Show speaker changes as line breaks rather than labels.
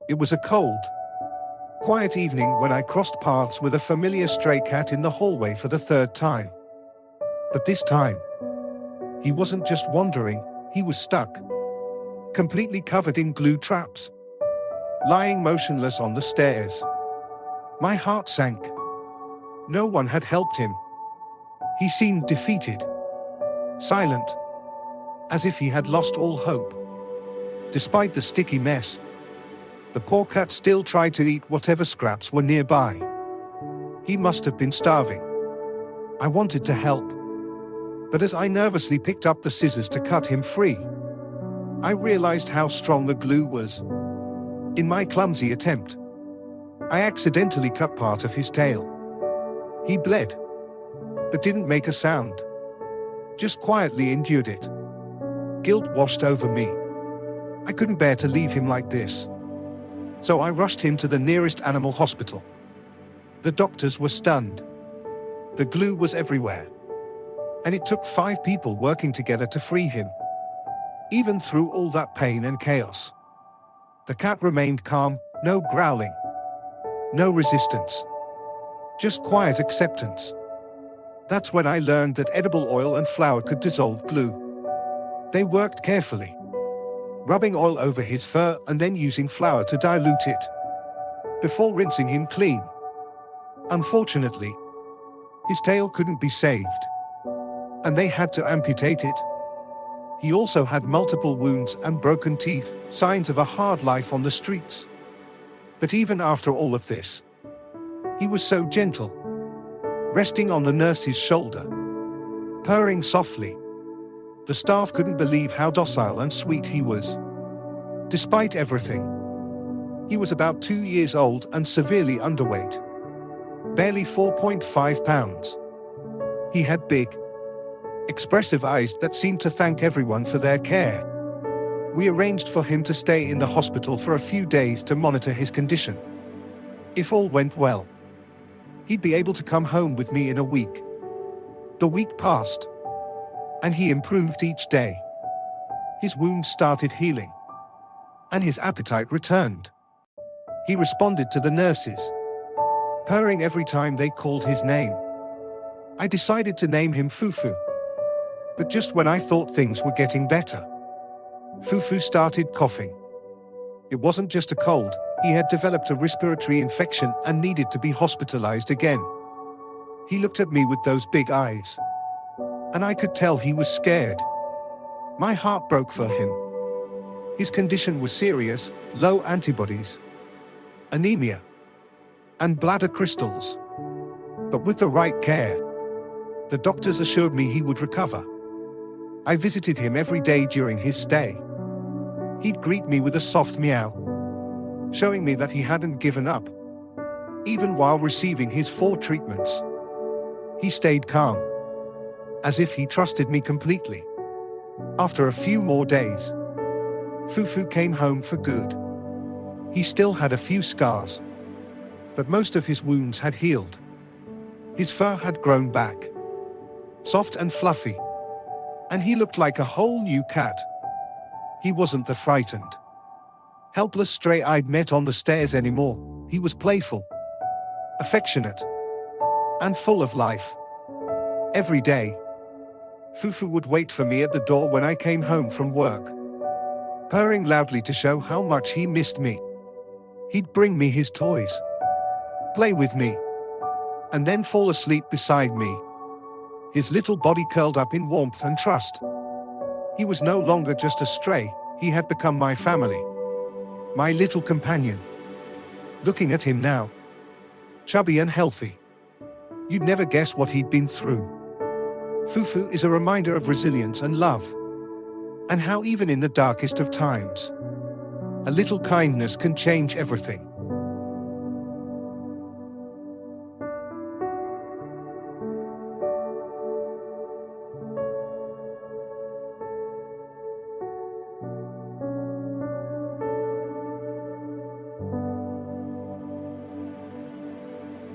It was a cold, quiet evening when I crossed paths with a familiar stray cat in the hallway for the third time. But this time, he wasn't just wandering, he was stuck, completely covered in glue traps, lying motionless on the stairs. My heart sank. No one had helped him. He seemed defeated, silent, as if he had lost all hope. Despite the sticky mess, the poor cat still tried to eat whatever scraps were nearby. He must have been starving. I wanted to help, but as I nervously picked up the scissors to cut him free, I realized how strong the glue was. In my clumsy attempt, I accidentally cut part of his tail. He bled, but didn't make a sound, just quietly endured it. Guilt washed over me. I couldn't bear to leave him like this, so I rushed him to the nearest animal hospital. The doctors were stunned. The glue was everywhere, and it took 5 people working together to free him. Even through all that pain and chaos, the cat remained calm, no growling, no resistance, just quiet acceptance. That's when I learned that edible oil and flour could dissolve glue. They worked carefully, rubbing oil over his fur and then using flour to dilute it, before rinsing him clean. Unfortunately, his tail couldn't be saved, and they had to amputate it. He also had multiple wounds and broken teeth, signs of a hard life on the streets. But even after all of this, he was so gentle, resting on the nurse's shoulder, purring softly. The staff couldn't believe how docile and sweet he was. Despite everything, he was about 2 years old and severely underweight, barely 4.5 pounds. He had big, expressive eyes that seemed to thank everyone for their care. We arranged for him to stay in the hospital for a few days to monitor his condition. If all went well, he'd be able to come home with me in a week. The week passed, and he improved each day. His wounds started healing, and his appetite returned. He responded to the nurses, purring every time they called his name. I decided to name him Fufu. But just when I thought things were getting better, Fufu started coughing. It wasn't just a cold, he had developed a respiratory infection and needed to be hospitalized again. He looked at me with those big eyes, and I could tell he was scared. My heart broke for him. His condition was serious: low antibodies, anemia, and bladder crystals. But with the right care, the doctors assured me he would recover. I visited him every day during his stay. He'd greet me with a soft meow, showing me that he hadn't given up. Even while receiving his 4 treatments, he stayed calm, as if he trusted me completely. After a few more days, Fufu came home for good. He still had a few scars, but most of his wounds had healed. His fur had grown back, soft and fluffy, and he looked like a whole new cat. He wasn't the frightened, helpless stray I'd met on the stairs anymore. He was playful, affectionate, and full of life. Every day, Fufu would wait for me at the door when I came home from work, purring loudly to show how much he missed me. He'd bring me his toys, play with me, and then fall asleep beside me, his little body curled up in warmth and trust. He was no longer just a stray, he had become my family, my little companion. Looking at him now, chubby and healthy, you'd never guess what he'd been through. Fufu is a reminder of resilience and love, and how even in the darkest of times, a little kindness can change everything.